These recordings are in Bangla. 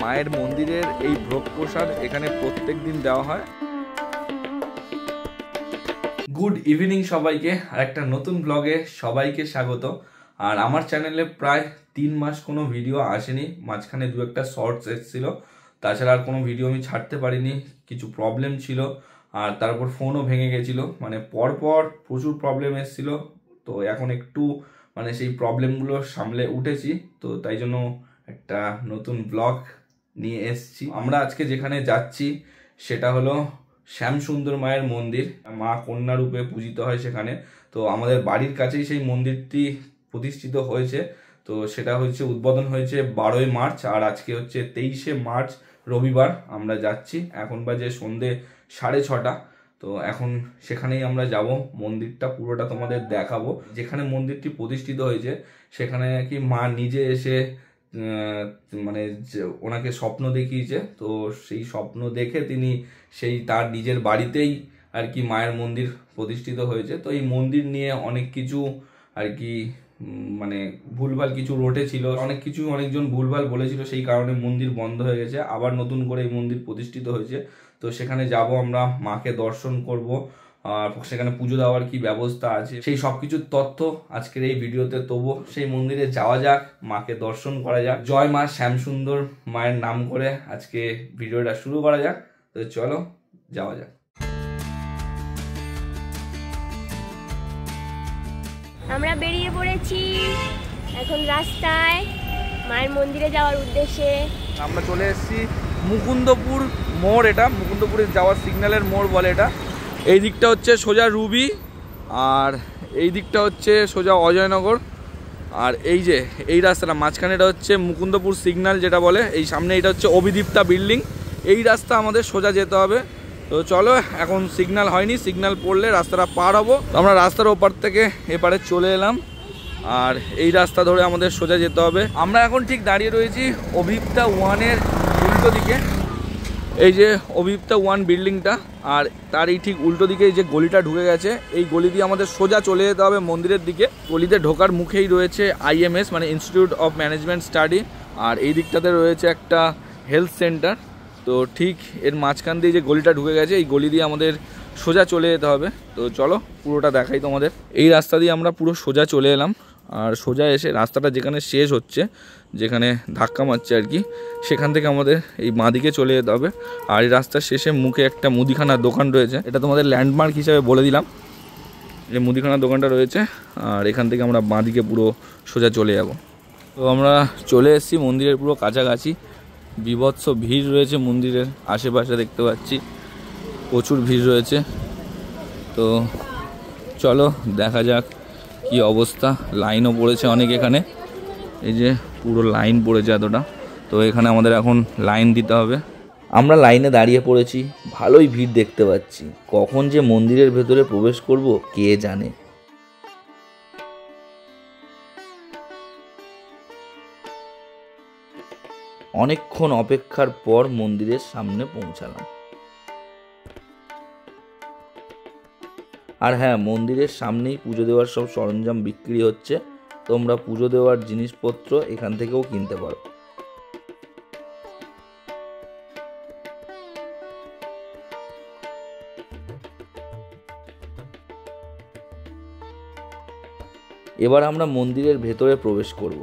মায়ের মন্দিরের এই ভোগ প্রসাদ এখানে প্রত্যেক দিন দেওয়া হয়। গুড ইভিনিং সবাইকে, আর একটা নতুন ব্লগে সবাইকে স্বাগত। আর আমার চ্যানেলে প্রায় 3 মাস কোনো ভিডিও আসেনি, মাঝখানে 2-একটা শর্টস এসেছিল, তাছাড়া আর কোনো ভিডিও আমি ছাড়তে পারিনি, কিছু প্রবলেম ছিল। আর তারপর ফোনও ভেঙে গেছিলো, মানে পরপর প্রচুর প্রবলেম এসেছিল। তো এখন একটু মানে সেই প্রবলেমগুলো সামলে উঠেছি, তো তাই জন্য একটা নতুন ব্লগ নিয়ে এসেছি। আমরা আজকে যেখানে যাচ্ছি সেটা হলো শ্যামসুন্দর মায়ের মন্দির, মা কন্যা রূপে পূজিত হয় সেখানে। তো আমাদের বাড়ির কাছেই সেই মন্দিরটি প্রতিষ্ঠিত হয়েছে। তো সেটা হচ্ছে উদ্বোধন হয়েছে 12ই মার্চ, আর আজকে হচ্ছে 23শে মার্চ রবিবার। আমরা যাচ্ছি, এখন বাজে সন্ধে 6:30। তো এখন সেখানেই আমরা যাব, মন্দিরটা পুরোটা তোমাদের দেখাবো। যেখানে মন্দিরটি প্রতিষ্ঠিত হয়েছে সেখানে কি মা নিজে এসে মানে ওনাকে স্বপ্ন দেখিয়েছে। তো সেই স্বপ্ন দেখে তিনি সেই তার নিজের বাড়িতেই আর কি মায়ের মন্দির প্রতিষ্ঠিত হয়েছে। তো এই মন্দির নিয়ে অনেক কিছু আর কি মানে ভুলভাল কিছু রটেছিল, অনেকজন ভুলভাল বলেছিল, সেই কারণে মন্দির বন্ধ হয়ে গেছে। আবার নতুন করে এই মন্দির প্রতিষ্ঠিত হয়েছে। তো সেখানে যাব, আমরা মাকে দর্শন করব, আর সেখানে পুজো দেওয়ার কি ব্যবস্থা আছে সেই সব কিছুর তথ্য আজকের এই ভিডিওতে। তবু সেই মন্দিরে যাওয়া যাক, মাকে দর্শন করা যাক। জয় মা শ্যামসুন্দর মায়ের নাম করে আজকে ভিডিওটা শুরু করা যাক। তো চলো যাওয়া যাক। আমরা বেরিয়ে পড়েছি এখন রাস্তায় মায়ের মন্দিরে যাওয়ার উদ্দেশ্যে। আমরা চলে এসেছি মুকুন্দপুর মোড়, এটা মুকুন্দপুরে যাওয়ার সিগন্যালের মোড় বলে এটা। এই দিকটা হচ্ছে সোজা রুবি, আর এই দিকটা হচ্ছে সোজা অজয়নগর। আর এই যে এই রাস্তাটা মাঝখানে এটা হচ্ছে মুকুন্দপুর সিগন্যাল যেটা বলে, এই সামনে এটা হচ্ছে অভিদীপ্তা বিল্ডিং। এই রাস্তা আমাদের সোজা যেতে হবে। তো চলো, এখন সিগন্যাল হয়নি, সিগন্যাল পড়লে রাস্তাটা পার হবো। আমরা রাস্তার ওপার থেকে এপারে চলে এলাম, আর এই রাস্তা ধরে আমাদের সোজা যেতে হবে। আমরা এখন ঠিক দাঁড়িয়ে রয়েছি অভিদীপ্তা 1-এর উল্টো দিকে। এই যে অভিদীপ্তা 1 বিল্ডিংটা, আর তার এই ঠিক উল্টো দিকে এই যে গলিটা ঢুকে গেছে, এই গলি দিয়ে আমাদের সোজা চলে যেতে হবে মন্দিরের দিকে। গলিতে ঢোকার মুখেই রয়েছে IMS মানে ইনস্টিটিউট অফ ম্যানেজমেন্ট স্টাডি, আর এই দিকটাতে রয়েছে একটা হেলথ সেন্টার। তো ঠিক এর মাঝখান দিয়ে যে গলিটা ঢুকে গেছে, এই গলি দিয়ে আমাদের সোজা চলে যেতে হবে। তো চলো পুরোটা দেখাই তোমাদের। এই রাস্তা দিয়ে আমরা পুরো সোজা চলে এলাম, আর সোজা এসে রাস্তাটা যেখানে শেষ হচ্ছে, যেখানে ধাক্কা মারছে আর কি, সেখান থেকে আমাদের এই বাঁ দিকে চলে যেতে হবে। আর এই রাস্তার শেষে মুখে একটা মুদিখানার দোকান রয়েছে, এটা তোমাদের ল্যান্ডমার্ক হিসাবে বলে দিলাম। এই মুদিখানার দোকানটা রয়েছে, আর এখান থেকে আমরা বাঁ দিকে পুরো সোজা চলে যাব। তো আমরা চলে এসেছি মন্দিরের পুরো কাছাকাছি। বীভৎস ভিড় রয়েছে মন্দিরের আশেপাশে, দেখতে পাচ্ছি প্রচুর ভিড় রয়েছে। তো চলো দেখা যাক কি অবস্থা। লাইনও পড়েছে অনেক এখানে, এই যে পুরো লাইন পড়েছে এতটা। তো এখানে আমাদের এখন লাইন দিতে হবে। আমরা লাইনে দাঁড়িয়ে পড়েছি, ভালোই ভিড় দেখতে পাচ্ছি। কখন যে মন্দিরের ভেতরে প্রবেশ করব কে জানে। অনেকক্ষণ অপেক্ষার পর মন্দিরের সামনে পৌঁছালাম। আর হ্যাঁ, মন্দিরের সামনেই পুজো দেওয়ার সব সরঞ্জাম বিক্রি হচ্ছে। তোমরা পুজো দেওয়ার জিনিসপত্র এখান থেকেও কিনতে পারো। এবার আমরা মন্দিরের ভেতরে প্রবেশ করব।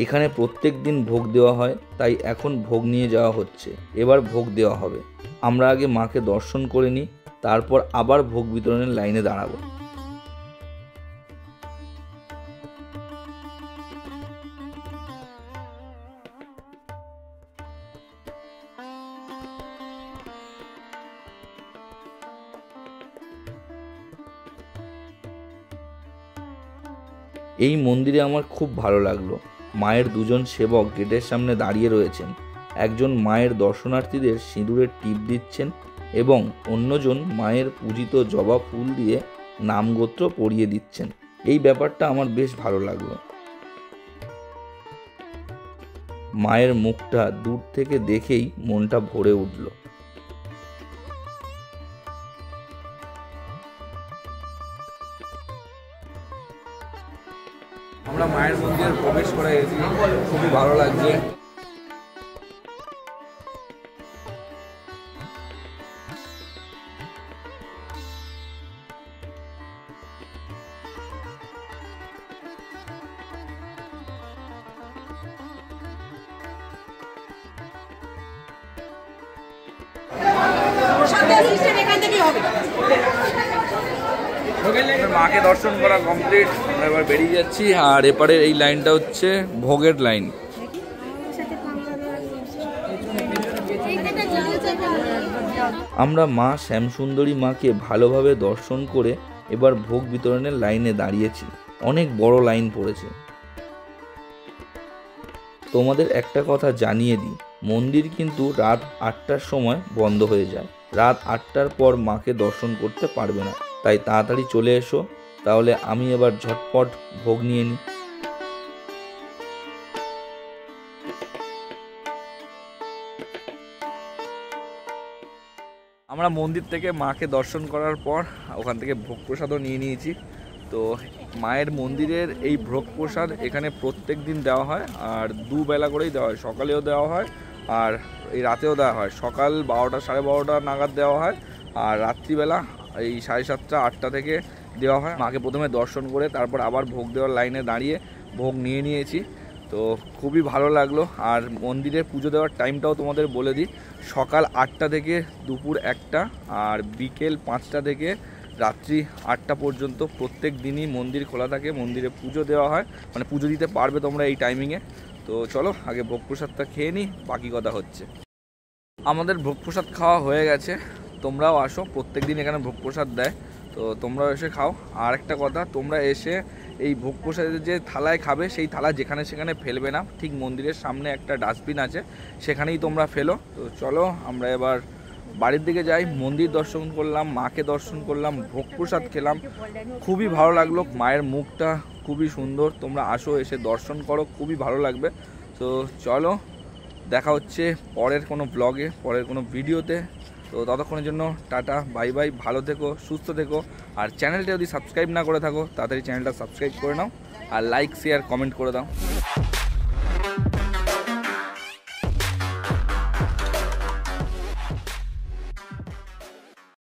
এখানে প্রত্যেক দিন ভোগ দেওয়া হয়, তাই এখন ভোগ নিয়ে যাওয়া হচ্ছে। এবার ভোগ দেওয়া হবে। আমরা আগে মাকে দর্শন করে নিই, তারপর আবার ভোগ বিতরণের লাইনে দাঁড়াবো। এই মন্দিরে আমার খুব ভালো লাগলো। মায়ের দুজন সেবক গেটের সামনে দাঁড়িয়ে রয়েছেন। একজন মায়ের দর্শনার্থীদের সিঁদুরের টিপ দিচ্ছেন এবং অন্যজন মায়ের পূজিত জবা ফুল দিয়ে নামগোত্র পরিয়ে দিচ্ছেন। এই ব্যাপারটা আমার বেশ ভালো লাগলো। মায়ের মুখটা দূর থেকে দেখেই মনটা ভরে উঠল। আমরা মায়ের মন্দিরে প্রবেশ করে গেছি, খুবই ভালো লাগছে। মাকে দর্শন করা কমপ্লিট, আমরা এবার বেরিয়ে যাচ্ছি। আর এপারের এই লাইনটা হচ্ছে ভোগের লাইন। আমরা মা শ্যামসুন্দরী মাকে ভালোভাবে দর্শন করে এবার ভোগ বিতরণের লাইনে দাঁড়িয়েছি। অনেক বড় লাইন পড়েছে। তোমাদের একটা কথা জানিয়ে দিই, মন্দির কিন্তু রাত 8টার সময় বন্ধ হয়ে যায়। রাত 8টার পর মাকে দর্শন করতে পারবে না, তাই তাড়াতাড়ি চলে এসো। তাহলে আমি এবার ঝটপট ভোগ নিয়ে নিই। আমরা মন্দির থেকে মাকে দর্শন করার পর ওখান থেকে ভোগ প্রসাদও নিয়ে নিয়েছি। তো মায়ের মন্দিরের এই ভোগ প্রসাদ এখানে প্রত্যেক দিন দেওয়া হয়, আর দুবেলা করেই দেওয়া হয়। সকালেও দেওয়া হয় আর এই রাতেও দেওয়া হয়। সকাল 12টা 12:30 নাগাদ দেওয়া হয়, আর রাত্রিবেলা এই 7:30 8টা থেকে দেওয়া হয়। মাকে প্রথমে দর্শন করে তারপর আবার ভোগ দেওয়ার লাইনে দাঁড়িয়ে ভোগ নিয়ে নিয়েছি। তো খুবই ভালো লাগলো। আর মন্দিরে পুজো দেওয়ার টাইমটাও তোমাদের বলে দিই, সকাল 8টা থেকে দুপুর 1টা, আর বিকেল 5টা থেকে রাত্রি 8টা পর্যন্ত প্রত্যেক দিনই মন্দির খোলা থাকে। মন্দিরে পুজো দেওয়া হয়, মানে পুজো দিতে পারবে তোমরা এই টাইমিংয়ে। তো চলো আগে ভোগ প্রসাদটা খেয়ে নিই, বাকি কথা হচ্ছে। আমাদের ভোগ প্রসাদ খাওয়া হয়ে গেছে, তোমরাও আসো। প্রত্যেক দিন এখানে ভোগ প্রসাদ দেয়, তো তোমরাও এসে খাও। আর একটা কথা, তোমরা এসে এই ভোগ প্রসাদের যে থালায় খাবে সেই থালা যেখানে সেখানে ফেলবে না। ঠিক মন্দিরের সামনে একটা ডাস্টবিন আছে, সেখানেই তোমরা ফেলো। তো চলো আমরা এবার বাড়ির দিকে যাই। মন্দির দর্শন করলাম, মাকে দর্শন করলাম, ভোগ প্রসাদ খেলাম, খুবই ভালো লাগলো। মায়ের মুখটা খুবই সুন্দর, তোমরা আসো, এসে দর্শন করো, খুবই ভালো লাগবে। তো চলো দেখা হচ্ছে পরের কোনো ব্লগে, পরের কোনো ভিডিওতে। তো ততক্ষণের জন্য টাটা, বাই বাই, ভালো থেকো, সুস্থ থেকো। আর চ্যানেলটা যদি সাবস্ক্রাইব না করে থাকো তাড়াতাড়ি চ্যানেলটা সাবস্ক্রাইব করে নাও, আর লাইক শেয়ার কমেন্ট করে দাও।